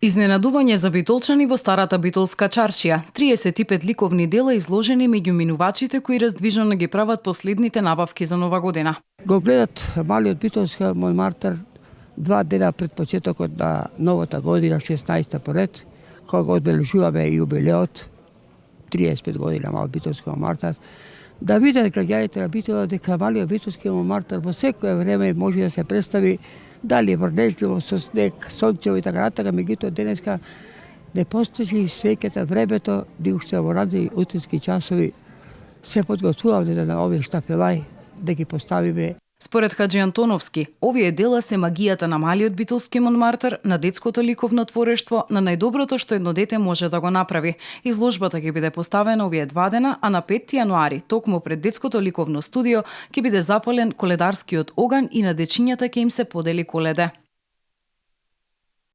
Изненадување за битолчани во старата битолска чаршија. 35 ликовни дела изложени меѓу минувачите кои раздвижено ги прават последните набавки за нова година. Го гледат малиот битолска Монмартр 2 дена пред почетокот на новата година, 16-та поред, кога одбележуваме јубилеот, 35 година мал битолски Монмартр, да видат граѓаните на Битола дека малиот битолски Монмартр во секое време може да се представи дали врнежливо со снег, сончево и така натака, меѓутоа денеска не постижи среќата времето, ни уште во ранни утрински часови се подготвуваме на овие штафелај да ги поставиме. Според Хаджи Антоновски, овие дела се магијата на малиот битолски Монмартр, на детското ликовно творештво, на најдоброто што едно дете може да го направи. Изложбата ќе биде поставена овие 2 дена, а на 5 јануари, токму пред детското ликовно студио, ќе биде запален коледарскиот оган и на дечињата ќе им се подели коледе.